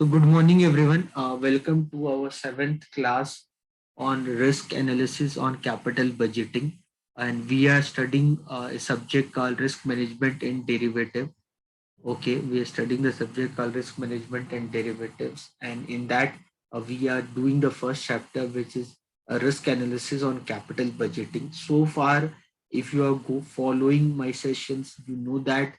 So good morning, everyone. Welcome to our seventh class on risk analysis on capital budgeting. And we are studying a subject called risk management and derivative. Okay, we are studying the subject called risk management and derivatives. And in that, we are doing the first chapter, which is a risk analysis on capital budgeting. So far, if you are following my sessions, you know that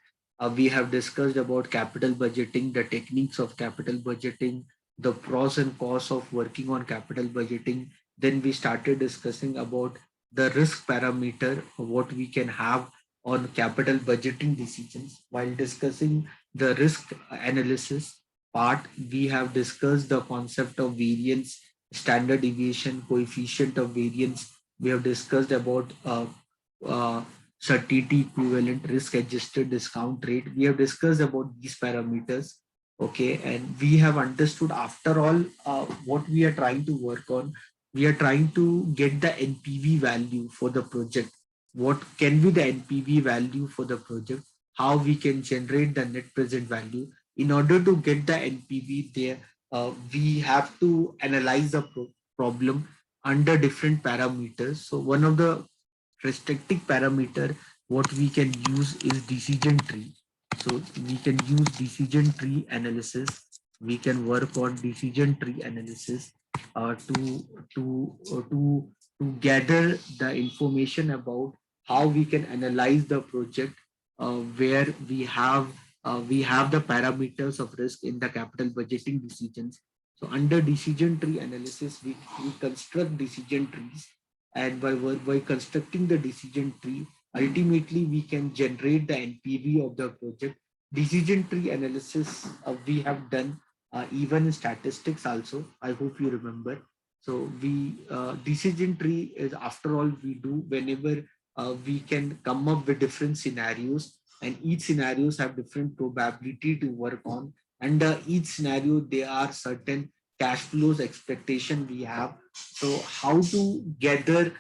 we have discussed about capital budgeting, the techniques of capital budgeting, the pros and cons of working on capital budgeting. Then we started discussing about the risk parameter, what we can have on capital budgeting decisions. While discussing the risk analysis part, we have discussed the concept of variance, standard deviation, coefficient of variance. We have discussed about uh, certainty equivalent, risk adjusted discount rate. We have discussed about these parameters. Okay, and we have understood after all what we are trying to work on. We are trying to get the NPV value for the project. What can be the NPV value for the project? How we can generate the net present value? In order to get the NPV there, we have to analyze the problem under different parameters. So one of the restricting parameter what we can use is decision tree. So we can use decision tree analysis. We can work on decision tree analysis to gather the information about how we can analyze the project, where we have the parameters of risk in the capital budgeting decisions. So under decision tree analysis, we construct decision trees, and by constructing the decision tree, ultimately we can generate the NPV of the project. Decision tree analysis we have done even in statistics also. I hope you remember. So we decision tree is after all we do whenever we can come up with different scenarios, and each scenarios have different probability to work on. Under each scenario, there are certain cash flows expectation we have. So how to gather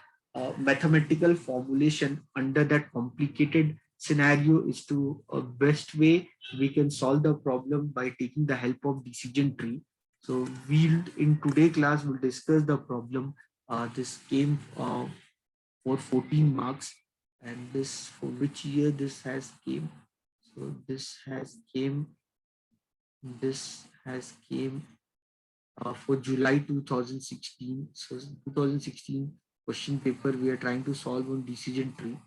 mathematical formulation under that complicated scenario is to a best way we can solve the problem by taking the help of decision tree. So we'll in today class we'll discuss the problem. This came for 14 marks, and this for which year this has came. So this has came for July 2016. So 2016 question paper we are trying to solve on decision tree.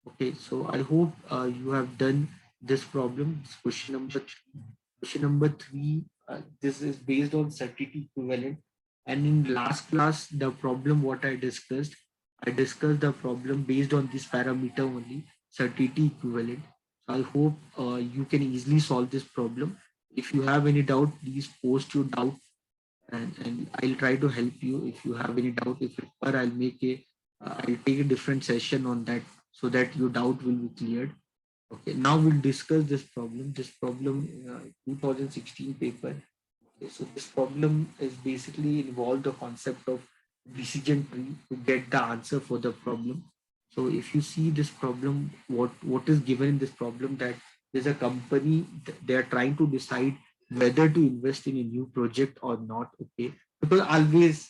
Okay, so I hope you have done this problem. This question number three. Question number three. This is based on certainty equivalent. And in last class, the problem what I discussed the problem based on this parameter only, certainty equivalent. So I hope you can easily solve this problem. If you have any doubt, please post your doubt, and I'll try to help you. If you have any doubt, if required, I'll take a different session on that so that your doubt will be cleared. Okay, now we'll discuss this problem. This problem, 2016 paper. Okay, so this problem is basically involved the concept of decision tree to get the answer for the problem. So if you see this problem, what is given in this problem, that there's a company, they are trying to decide whether to invest in a new project or not. Okay, because always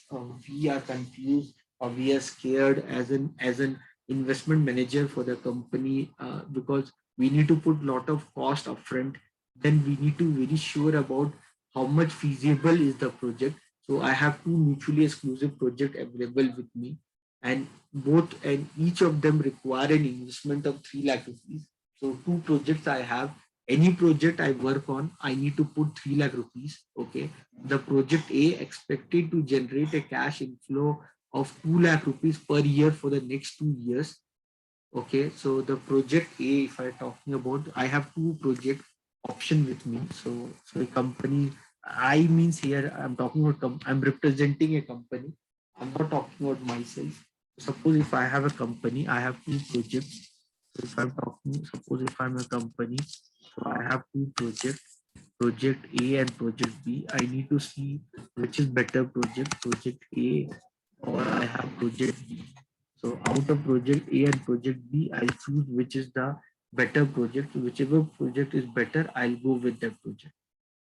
we are confused or we are scared as an investment manager for the company, because we need to put lot of cost upfront. Then we need to very sure about how much feasible is the project. So I have two mutually exclusive project available with me, and both and each of them require an investment of 3 lakh rupees. So two projects I have. Any project I work on, I need to put 3 lakh rupees. Okay. The project A expected to generate a cash inflow of 2 lakh rupees per year for the next 2 years. Okay, so the project A, if I'm talking about, I have two project option with me. So a company, I means here I'm talking about, I'm representing a company. I'm not talking about myself. Suppose if I have a company, I have two projects. So if I'm talking, suppose if I'm a company, so I have two projects, project A and project B. I need to see which is better project A, or I have project B. So out of project A and project B, I'll choose which is the better project. Whichever project is better, I'll go with that project.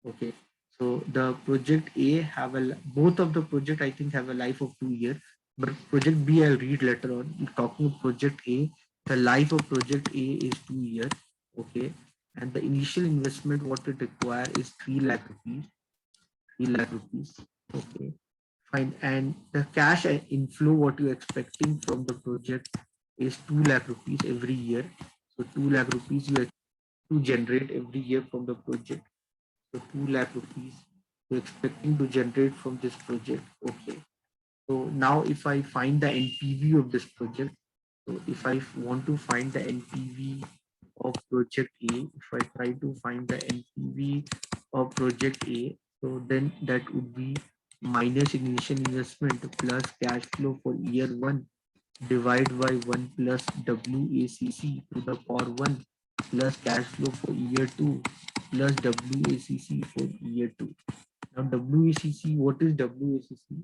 Okay. So the project A have both of the project I think have a life of 2 years, but project B I'll read later on. Talking of project A, the life of project A is 2 years. Okay, and the initial investment what it require is 3 lakh rupees. 3 lakh rupees. Okay, fine. And the cash inflow what you're expecting from the project is 2 lakh rupees every year. So 2 lakh rupees you expect to generate every year from the project. So 2 lakh rupees you're expecting to generate from this project. Okay. So now if I find the NPV of this project, so if I want to find the NPV of project A, if I try to find the NPV of project A, so then that would be minus initial investment plus cash flow for year one divide by 1 plus WACC to the power 1 plus cash flow for year 2 plus WACC for year 2. Now WACC, what is WACC?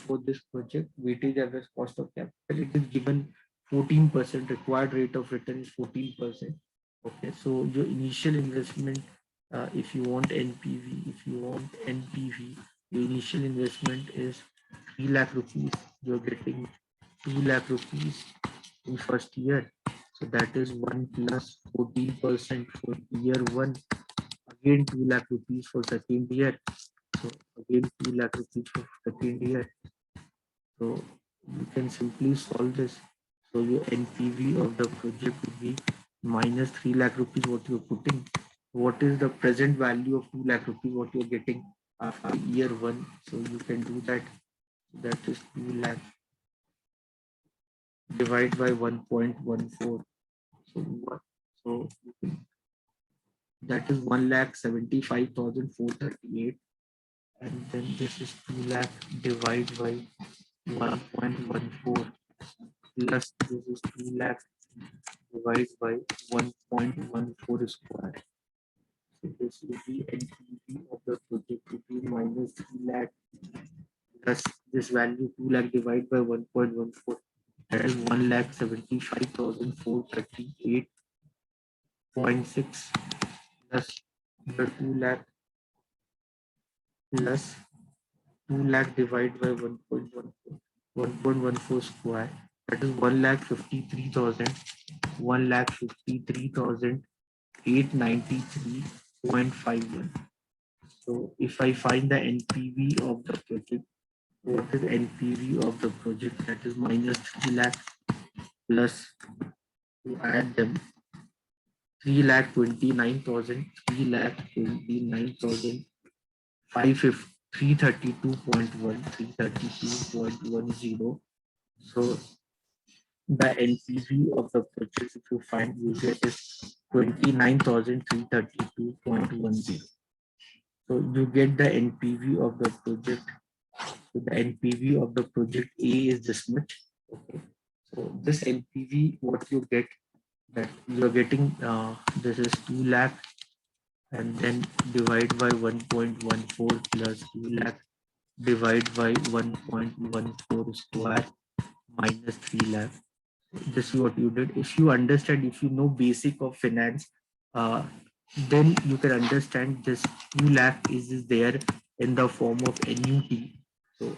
For this project, weighted average cost of capital, it is given 14%, required rate of return is 14%. Okay, so your initial investment, if you want NPV, your initial investment is 3 lakh rupees. You're getting 2 lakh rupees in first year. So that is 1 plus 14% for year one. Again 2 lakh rupees for second year. So again 2 lakh rupees for second year. So you can simply solve this. So your NPV of the project would be minus 3 lakh rupees what you're putting. What is the present value of 2 lakh rupees what you're getting after year one? So you can do that. That is 2 lakh divided by 1.14. So what? So that is 1,75,438, and then this is 2 lakh divided by 1.14 plus this is 2 lakh divided by 1.14 square. So this will be NPV of the project would be minus 3 lakh plus this value 2 lakh divided by 1.14. That is 1,75,438.6 plus the 2 lakh plus 2 lakh divided by 1.14 square. That is 1,53,000. 1,53,893.51. So if I find the NPV of the project, what is NPV of the project? That is minus 3 lakh plus, to add them, 3,29,000, 3,29,000, 332.1, 332.10. So the NPV of the project, if you find, you get is 29,332.10. So you get the NPV of the project. So the NPV of the project A is this much. Okay. So this NPV, what you get, that you're getting, this is 2 lakh and then divide by 1.14 plus 2 lakh divide by 1.14 square minus 3 lakh. This is what you did. If you understand, if you know basic of finance, uh, then you can understand this 2 lakh is there in the form of annuity. So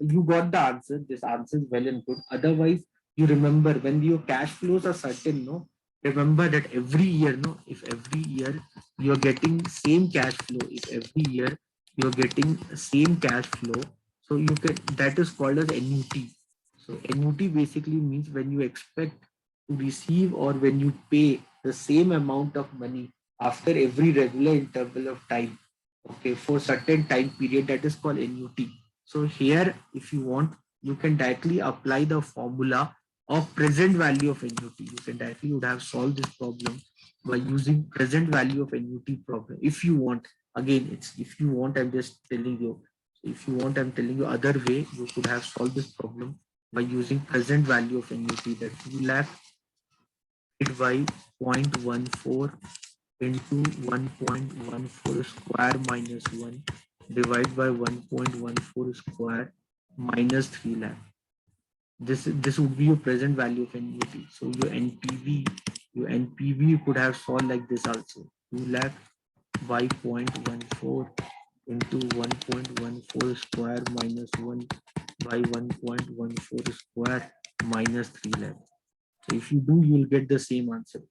you got the answer. This answer is well and good. Otherwise, you remember when your cash flows are certain, no, remember that every year, no, if every year you're getting same cash flow, if every year you're getting same cash flow, so you can, that is called as annuity. So annuity basically means when you expect to receive or when you pay the same amount of money after every regular interval of time, okay, for certain time period, that is called annuity. So here, if you want, you can directly apply the formula of present value of annuity. You can directly would have solved this problem by using present value of annuity problem. If you want, again, it's if you want, I'm just telling you. If you want, I'm telling you other way, you could have solved this problem by using present value of annuity, that 2 lakh divided by 0.14 into 1.14 square minus 1 divided by 1.14 square minus 3 lakh. This would be your present value of annuity. So your NPV you could have solved like this also. 2 lakh by 0.14 into 1.14 square minus 1 by 1.14 square minus 3 lakh. So if you do, you'll get the same answer.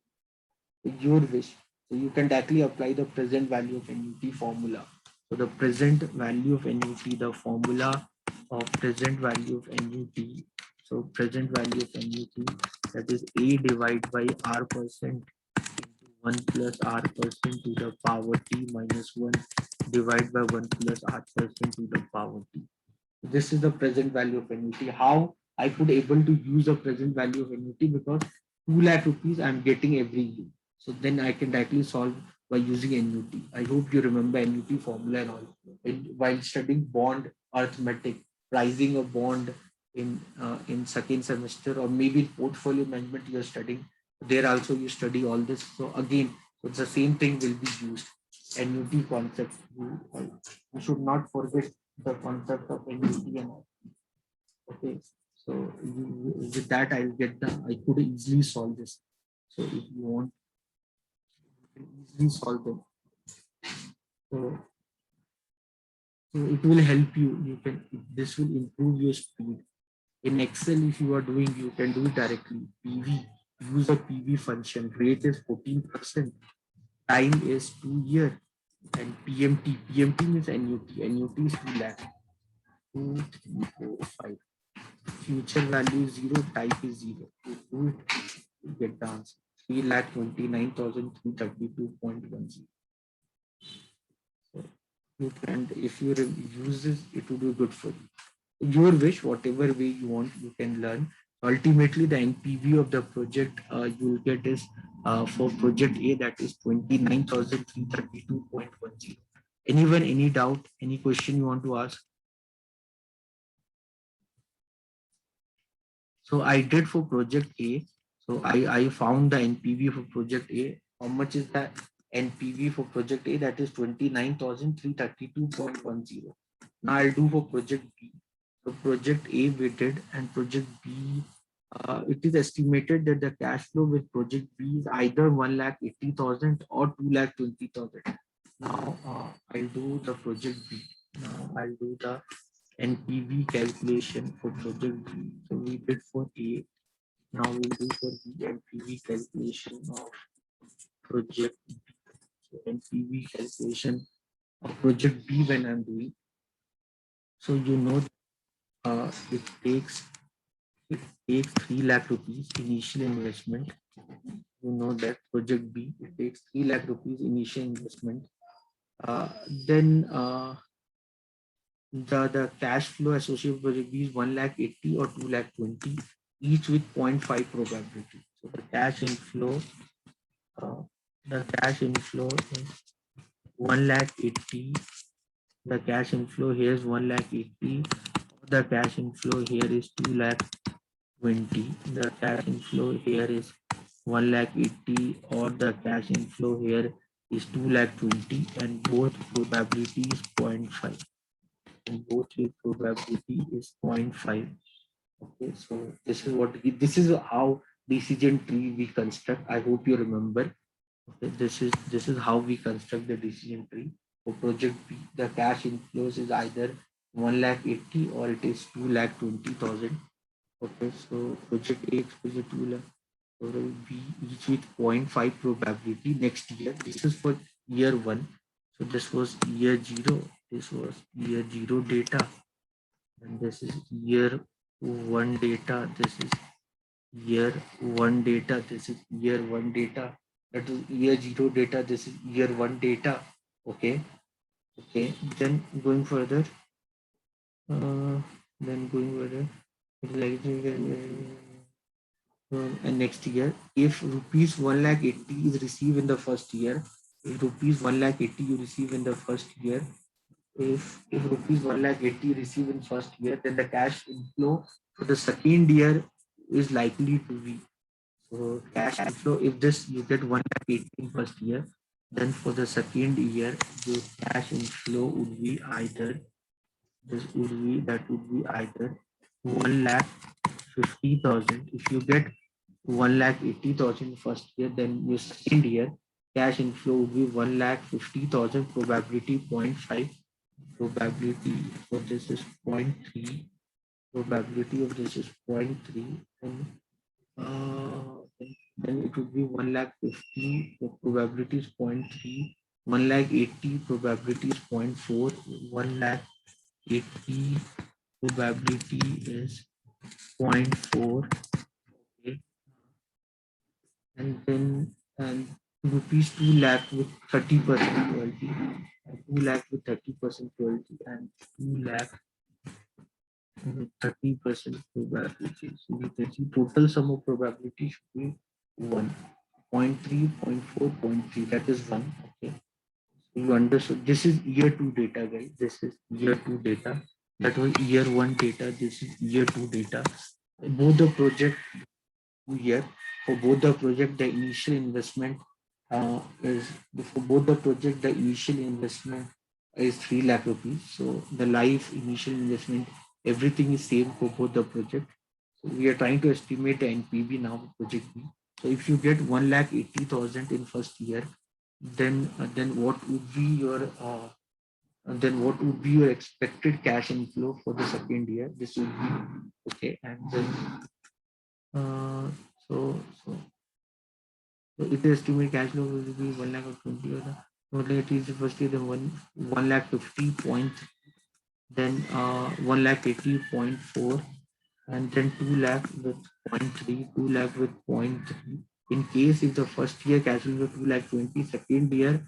Your wish. So you can directly apply the present value of NUT formula. So the present value of NUT, the formula of present value of NUT. So present value of NUT, that is A divided by R percent into 1 plus R percent to the power T minus 1 divided by 1 plus R percent to the power T. This is the present value of NUT. How I could able to use the present value of NUT, because 2 lakh rupees I'm getting every year. So then I can directly solve by using NUT. I hope you remember NUT formula and all. While studying bond arithmetic, pricing a bond in second semester, or maybe portfolio management you're studying, there also you study all this. So again, so the same thing will be used. NUT concept. You should not forget the concept of NUT and all. Okay. So with that, I'll get the, I could easily solve this. So if you want, you can easily solve them. So, so it will help you. You can, this will improve your speed. In Excel, if you are doing, you can do it directly. PV, use a PV function. Rate is 14%. Time is 2 years. And PMT, PMT means NUT. NUT is 2 lakh. 2, 3, 4, 5. Future value is 0, type is 0. You do it, you get the answer. 3,29,332.10. So you can, if you use this, it will be good for you. Your wish, whatever way you want, you can learn. Ultimately, the NPV of the project you will get is for project A, that is 29,332.10. Anyone, any doubt, any question you want to ask? So I did for project A. So I found the NPV for project A. How much is that NPV for project A? That is 29,332.10. Now I'll do for project B. So project A we did, and project B, it is estimated that the cash flow with project B is either 1,80,000 or 2,20,000. Now I'll do the project B. Now I'll do the NPV calculation for project B. So we did for A. Now we'll do for the NPV calculation of project B. So NPV calculation of project B when I'm doing. So you know, it takes 3 lakh rupees initial investment. You know that project B, it takes 3 lakh rupees initial investment. Then the cash flow associated with project B is 1,80,000 or 2,20,000, each with 0.5 probability. So the cash inflow is 1,80,000. The cash inflow here is 1,80,000. The cash inflow here is 2,20,000. The cash inflow here is 1,80,000, or the cash inflow here is 2,20,000, and both probability is 0.5. And both with probability is 0.5. Okay, so this is how decision tree we construct. I hope you remember. Okay, this is how we construct the decision tree. For project B, the cash inflows is either 1,80,000 or it is 2,20,000. Okay, so project A exposure 2 lakh, so will be each with 0.5 probability next year. This is for year 1. So this was year 0. This was year 0 data, and this is year 1 data. This is year 1 data. This is year 1 data. That is year 0 data. This is year 1 data. Okay. Okay. Then going further. Then going further. Like and next year, if rupees 1,80,000 is received in the first year, if rupees 1,80,000 you receive in the first year, if rupees 1,80,000 receive in first year, then the cash inflow for the second year is likely to be, so cash inflow. If this you get 1,80,000 in first year, then for the second year your cash inflow would be either, that would be either 1,50,000. If you get 1,80,000 first year, then your second year cash inflow would be 1,50,000, probability 0.5, probability for this is 0.3, probability of this is 0.3, and then it would be 1,50,000, the probability is 0.3, 1,80,000, probability is 0.4, 1,80,000, probability is 0.4. Okay. And then rupees 2 lakh with 30% probability, 2 lakh with 30% probability, and 2 lakh with 30% probability. So you can see total sum of probability should be 1, 0.3, 0.4, 0.3, that is 1. Okay. So you understood. This is year 2 data, guys. This is year 2 data. That was year 1 data. This is year 2 data. Both the project year, for both the project, the initial investment is for both the project, the initial investment is 3 lakh rupees. So the life initial investment, everything is same for both the project. So we are trying to estimate the NPV now, project B. So if you get 1,80,000 in first year, then what would be your expected cash inflow for the second year? This would be okay, and then uh, so so so it is estimated cash flow will be 1 lakh of 20, or total it is first year, then 1 lakh 50 point, then 1 lakh 80.4, and then 2 lakh with 0.3, 2 lakh with 0.3. In case if the first year cash flow 2 lakh 20, second year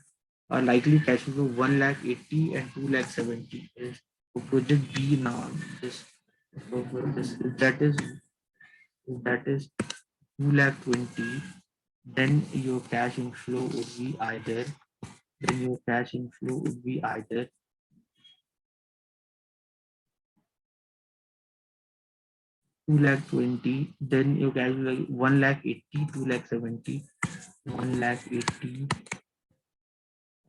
likely cash flow 1 lakh 80 and 2 lakh 70. For project B now, this, so for this, that is 2 lakh 20, then your cash inflow would be either, 2 lakh 20, then your cash flow 1 lakh 80, 2 lakh 70, 1 lakh 80,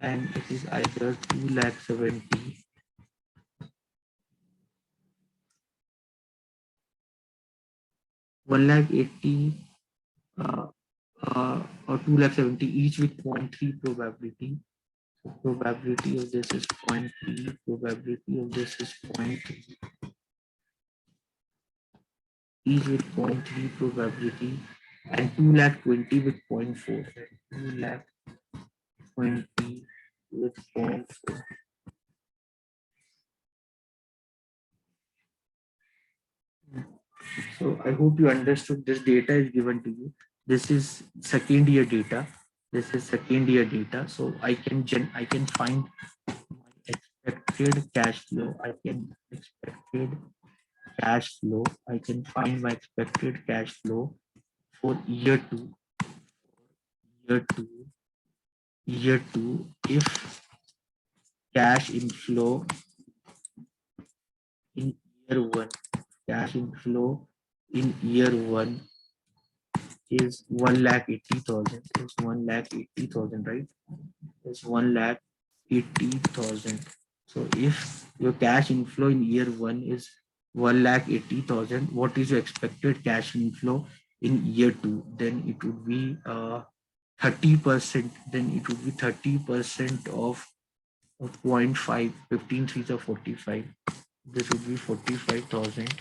and it is either 2 lakh 70, 1 lakh 80, or 2 lakh 70, each with 0.3 probability. So probability of this is 0.3, probability of this is 0.3, each with 0.3 probability, and 2 lakh 20 with 0.4, 2 lakh 20 with 0.4. So I hope you understood. This data is given to you. This is second year data. So I can find my expected cash flow. I can find my expected cash flow for year 2. If cash inflow in year 1, is 1,80,000. Is 1,80,000, right? Is 1,80,000. So if your cash inflow in year 1 is 1,80,000, what is your expected cash inflow in year 2? Then it would be 30%. Then it would be 30% of 0.5, 15 3s are 45. This would be 45,000.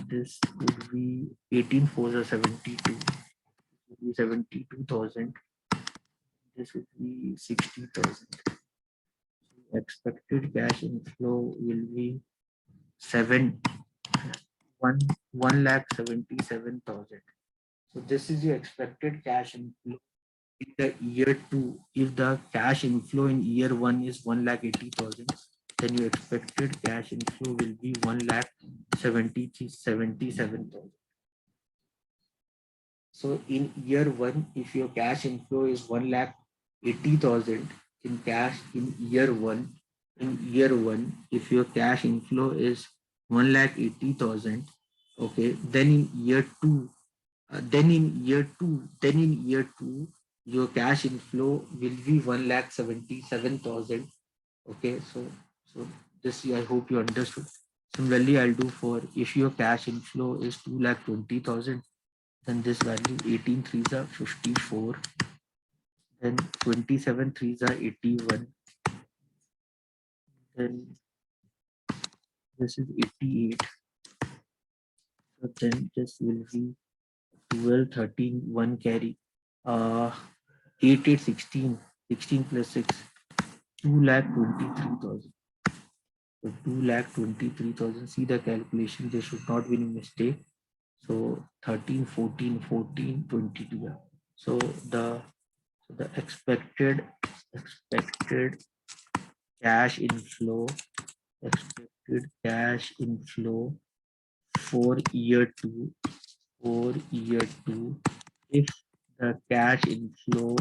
This would be 18 4s are 72. 72,000. This would be 60,000. Expected cash inflow will be 1,77,000. So this is your expected cash inflow in the year 2. If the cash inflow in year 1 is 1,80,000, then your expected cash inflow will be 1,77,000. So in year 1, if your cash inflow is 1,80,000 in cash in year 1, if your cash inflow is 1,80,000, okay, then in year 2, your cash inflow will be 1,77,000. Okay, so this I hope you understood. Similarly, I'll do for if your cash inflow is 2,20,000, then this value 18 3s are 54, Then 27 threes are 81. Then this is 88. So then this will be 12, 13, 1 carry. 8, 8, 16. 16 plus 6. 2,23,000. So 2,23,000. See the calculation. There should not be any mistake. So 13, 14, 14, 22. Yeah. So the expected cash inflow expected cash inflow for year two if the cash inflow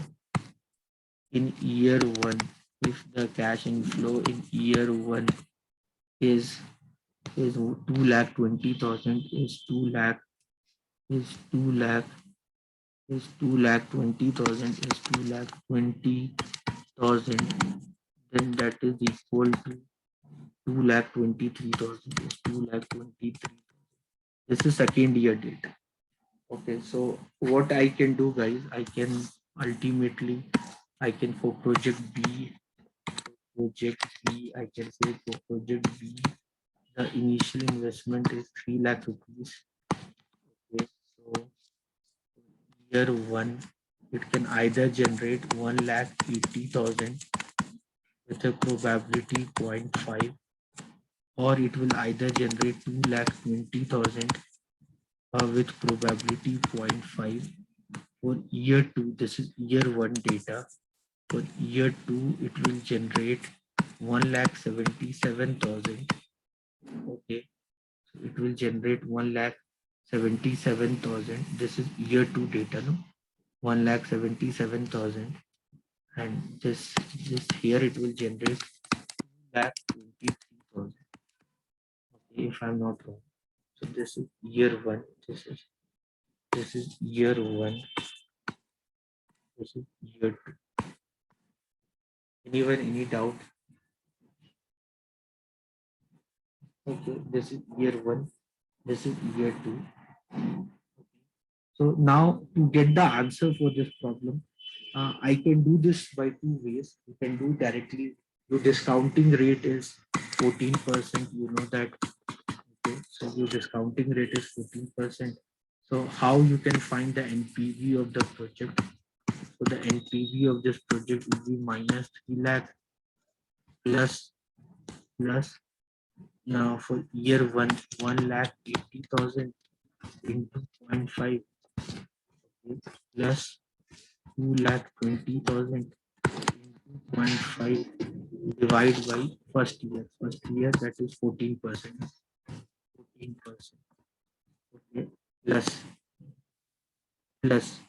in year one if the cash inflow in year one is 2,20,000 2 lakh is 2,20,000 is 2,20,000, then that is equal to 2,23,000 is 2,23,000. This is second year data. Okay, so what I can do, guys, I can ultimately I can for project B, I can say for project B, the initial investment is 3 lakh rupees. Okay, so year one, it can either generate 1,80,000 with a probability 0.5, or it will either generate 2,20,000 with probability 0.5. For year two, this is year one data. For year two, it will generate 1,77,000. Okay, so it will generate 1,77,000. This is year two data, no? 1,77,000, and this here it will generate 2,23,000. Okay, if I'm not wrong. So this is year one. This is year one. This is year two. Anyone, any doubt? Okay, this is year one. This is year two. So now to get the answer for this problem, I can do this by two ways. You can do directly. Your discounting rate is 14%. You know that. Okay, so your discounting rate is 14%. So how you can find the NPV of the project? So the NPV of this project will be minus 3 lakh plus now for year one, 1,80,000 into 0.5 plus 2,20,000 into 0.5 divide by first year. First year, that is 14%. 14%. Okay. Plus plus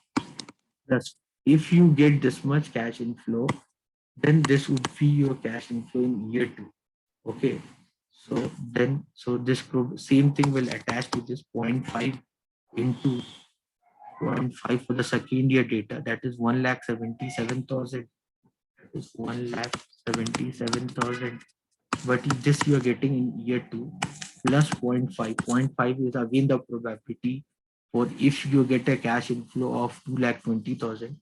if you get this much cash inflow, then this would be your cash inflow in year two. Okay. So then this same thing will attach to this 0.5 into 0.5 for the second year data. That is 1,77,000. That is 1,77,000. But this you are getting in year two plus 0.5. 0.5 is again the probability for if you get a cash inflow of 2,20,000.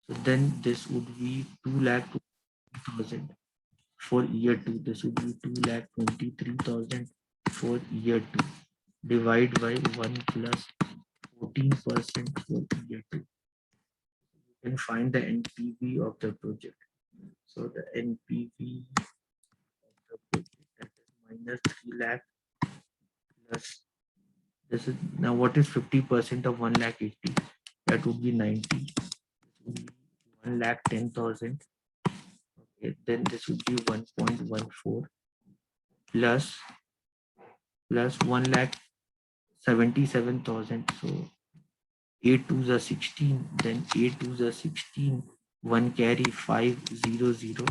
So then this would be 2,20,000 for year two. This would be 2,23,000 for year two. Divide by 1 plus 14% for year two. You can find the NPV of the project. So the NPV of the project, that is minus 3 lakh plus this is now what is 50% of 1,80,000? That would be 90. This would be 1,10,000. Okay, then this would be 1.14 plus 1,77,000. So 8 to the 16, then 8 to the 16, 1 carry 500,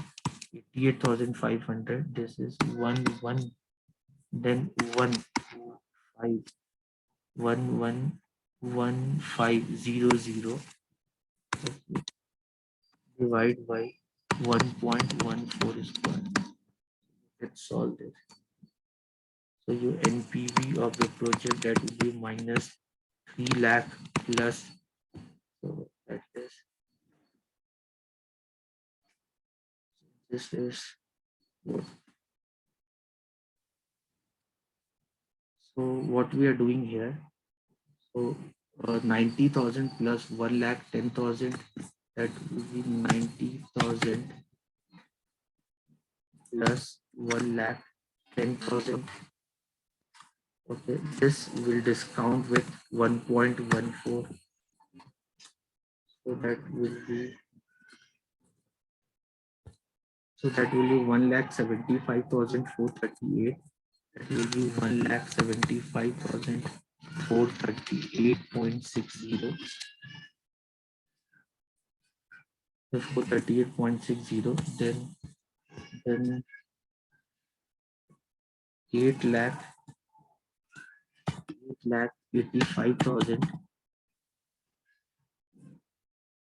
88,500. This is 1, then 1, 5, 1,1,1,500. Okay. Divide by 1.14 square. Let's solve this. So your NPV of the project, that will be minus 3 lakh plus, so that is this is what. So what we are doing here. So 90,000 plus 1,10,000. That will be 90,000 plus 1,10,000. Okay, this will discount with 1.14. So that will be that will be 1,75,438. That will be 1,75,438.60. So 438.60. Then 8 lakh 85,000.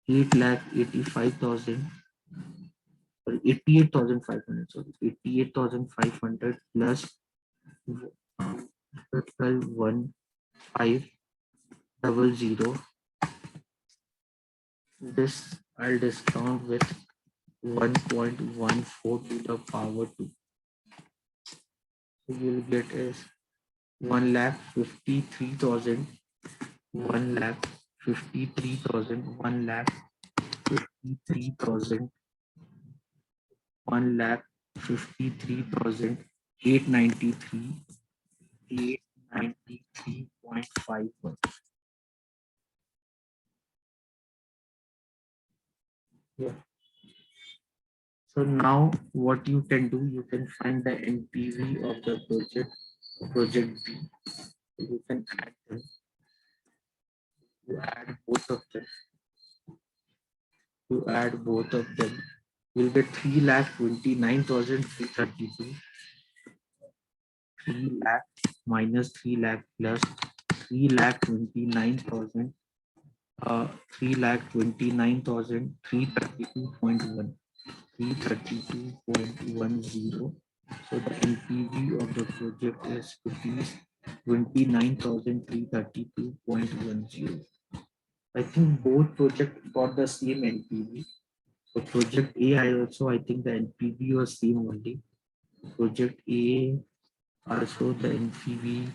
8,85,000. 88,500. Sorry, 88,500 plus 12,1,500. This I'll discount with 1.14 to the power 2. So you'll get is 1,53,000, 1,53,000, 1,53,000, 1,53,893, 893.51. Yeah. So now what you can do, you can find the NPV of the project B. You can add them. You add both of them. You'll get 3,29,332. 3 lakh minus 3 lakh plus 3,29,000. 3,29,332.1. 332.10. So the NPV of the project is rupees 29,332.10. I think both projects got the same NPV. So project A, I think the NPV was same only. Project A also the NPV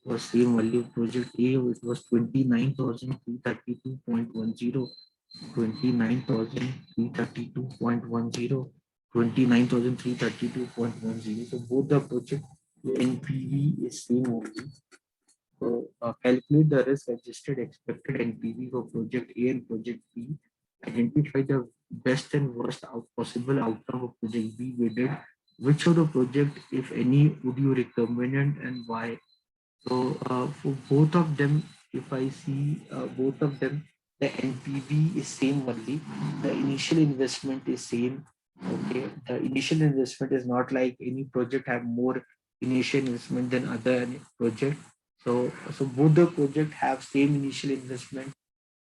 was same value. Project A it was 29,332.10. 29,332.10. 29,332.10. So both the project NPV is same only. So calculate the risk adjusted expected NPV for project A and project B. Identify the best and worst possible outcome of project B. We did which of the project, if any, would you recommend and why? So for both of them, if I see both of them, the NPV is same only. The initial investment is same. Okay, the initial investment is not like any project have more initial investment than other project. So both the project have same initial investment.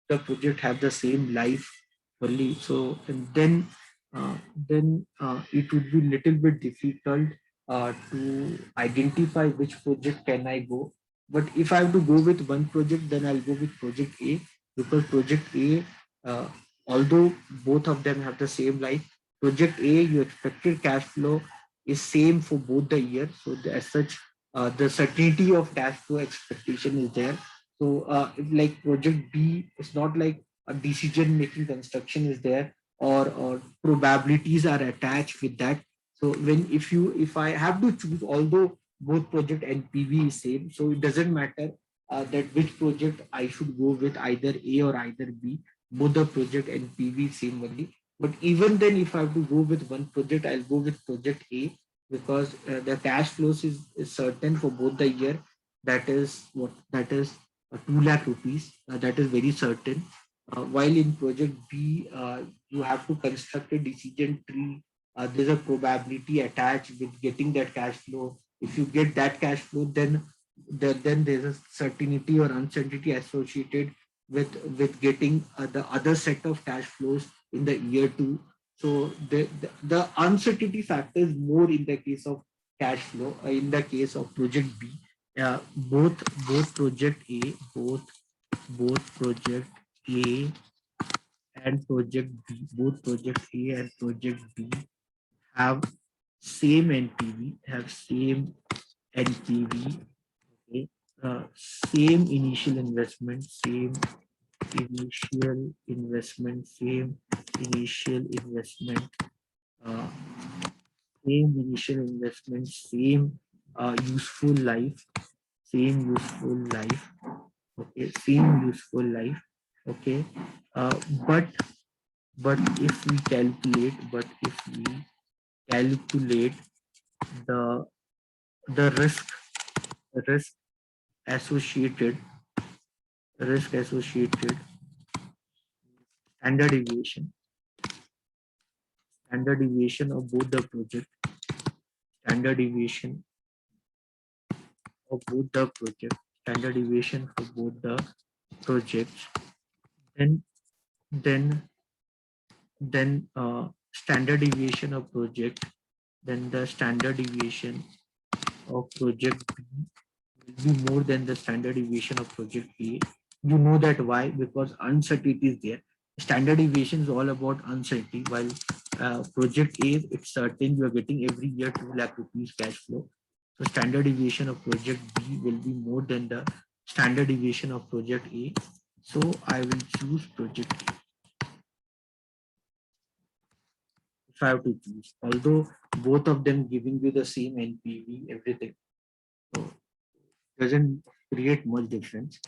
The project have the same life only. So and then it would be little bit difficult to identify which project can I go. But if I have to go with one project, then I'll go with project A, because project A, uh, although both of them have the same life, project A, your expected cash flow is same for both the years. So as such, the certainty of cash flow expectation is there. So like project B, it's not like a decision making construction is there, or probabilities are attached with that. So when if I have to choose, although both project and PV is same, so it doesn't matter that which project I should go with, either A or either B. Both the project and PV is same only. But even then, if I have to go with one project, I'll go with project A, because the cash flows is certain for both the year. That is 2 lakh rupees. That is very certain. While in project B, you have to construct a decision tree. There's a probability attached with getting that cash flow. If you get that cash flow, then there's a certainty or uncertainty associated with getting the other set of cash flows in the year two. So the uncertainty factor is more in the case of cash flow. In the case of project B, both project A, both project A and project B, both project A and project B have same NPV, okay, same initial investment, same initial investment, uh, same initial investment, same useful life, same useful life, okay, same useful life, okay. Uh, but but if we calculate the the risk associated associated standard deviation of both the project standard deviation of both the project standard deviation for both the projects, then then standard deviation of project then the standard deviation of project B will be more than the standard deviation of project A. You know that why? Because uncertainty is there. Standard deviation is all about uncertainty, while project A, it's certain you are getting every year 2 lakh rupees cash flow. So standard deviation of project B will be more than the standard deviation of project A. So I will choose project A if I have to choose. Although both of them giving you the same NPV, everything, so doesn't create much difference.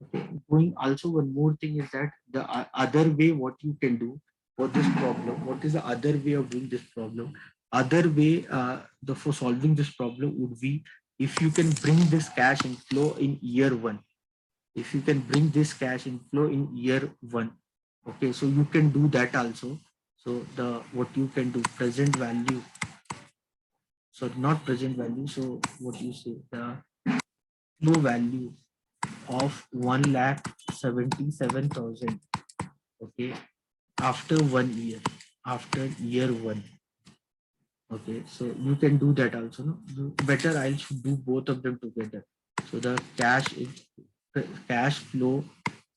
Okay. Going also one more thing is that the other way what you can do for this problem, what is the other way of doing this problem? Other way the for solving this problem would be if you can bring this cash inflow in year one. If you can bring this cash inflow in year one, okay, so you can do that also. So the what you can do present value, so not present value. So what you say the flow value of 1,77,000, okay, after 1 year, after year one, okay, so you can do that also, no? Better I should do both of them together. So the cash flow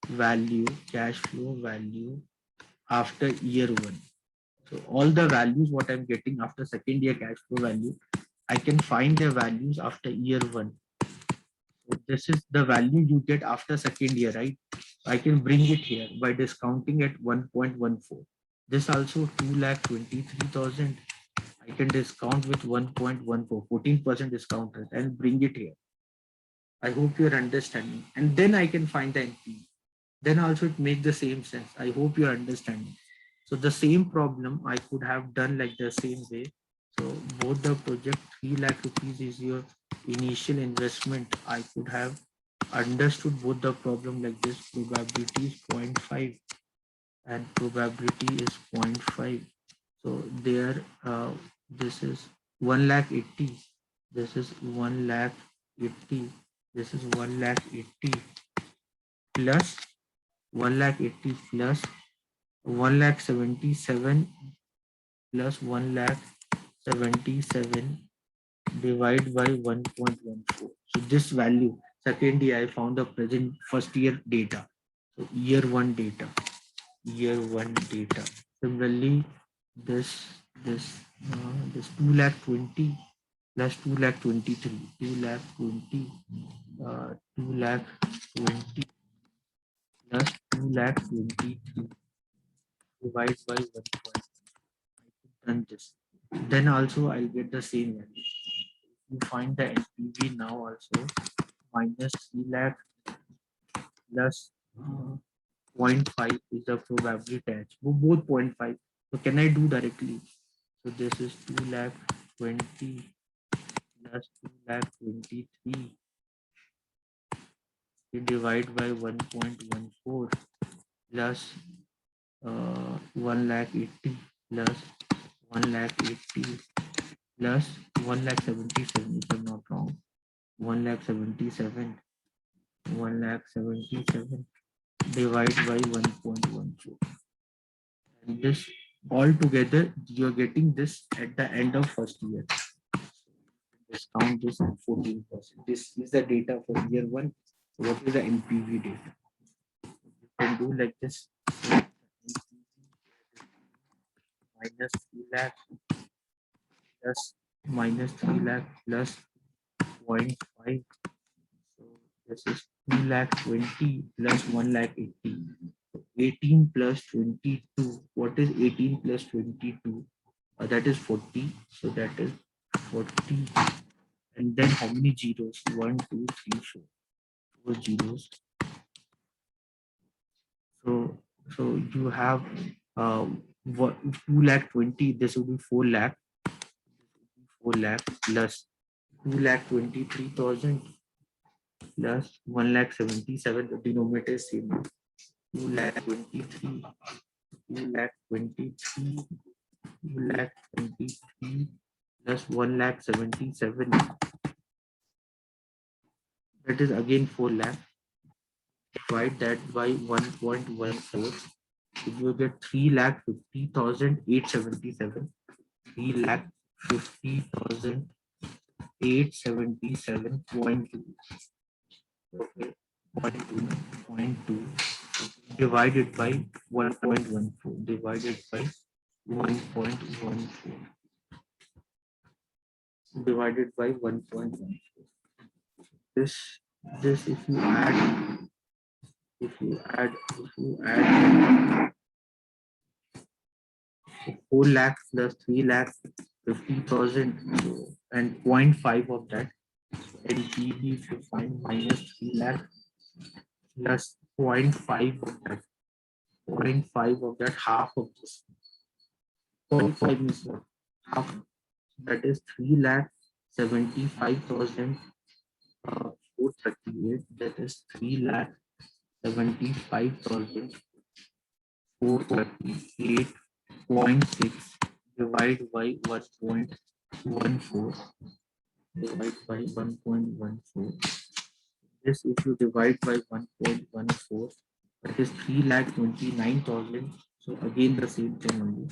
value after year one. So all the values what I'm getting after second year cash flow value, I can find their values after year one. So this is the value you get after second year, right? I can bring it here by discounting at 1.14. This also 2,23,000. I can discount with 1.14, 14% discount rate and bring it here. I hope you're understanding. And then I can find the NP. Then also it makes the same sense. I hope you're understanding. So the same problem I could have done like the same way. So both the project 3 lakh rupees is your initial investment. I could have understood both the problem like this. Probability is 0.5 and probability is 0.5. So there, this is 1,80,000. This is 1,80,000. This is 1,80,000 plus 1,80,000 plus 1,77,000 plus 1,77,000 divide by 1.14. So this value, secondly, I found the present first year data. So year one data. Similarly, this this 2,20,000 plus 2,23,000, 2,20,000, 2,20,000 plus 2,23,000 divided by 1. Done this. Then also I'll get the same value. You find the NPV now also minus 3 lakh plus 0.5 is the probability attached. Both 0.5. So can I do directly? So this is 2,20,000 plus 2,23,000 you divide by 1.14 plus 1,80,000 plus 1,80,000 plus 1,77,000 if I'm not wrong. 1,77,000 divided by 1.14. And this all together, you're getting this at the end of first year. Discount this at 14%. This is the data for year one. What is the NPV data? You can do like this. Minus 3 lakh plus minus 3 lakh plus 0.5. So this is 2 lakh 20 plus 1 lakh 80. 18 plus 22. What is 18 plus 22? That is 40. So that is 40. And then how many zeros? 1, 2, 3, 4. 4 zeros. So you have what 2 lakh 20. This would be 4 lakh. 4 lakh plus 2 lakh 23,000 plus 1 lakh 77. The denominator is same. 2 lakh 23. 2 lakh 23. 2 lakh 23 plus 1 lakh 77. That is again 4 lakh. Divide that by 1.14. You get 3 lakh 50,877. 3 lakh 50,877.2. Okay, 0.2 divided by 1.14 divided by 1.14 divided by 1.14. This if you add 4 lakh plus 3 lakh 50,000 and 0.5 of that, NPV if you find minus 3 lakh plus 0.5 of that, 0.5 of that, half of this. 0.5 is what? Half. That is 3 lakh 75,000 438. That is 3 lakh 75,438.6 divide by 1.14 divide by 1.14. This if you divide by 1.14, that is 3 lakh 29,000. So again the same thing only.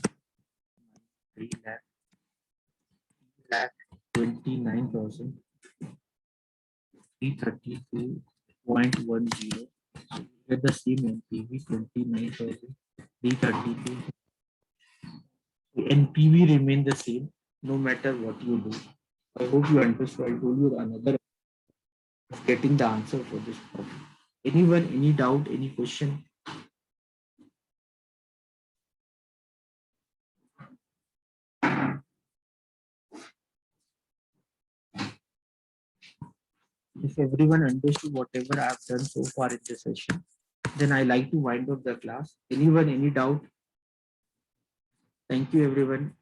3 lakh 29,000 332.10. Get the same NPV 29,332. NPV remain the same no matter what you do. I hope you understood. I told you another of getting the answer for this problem. Anyone, any doubt, any question? If everyone understood whatever I have done so far in this session, then I like to wind up the class. Anyone, any doubt? Thank you, everyone.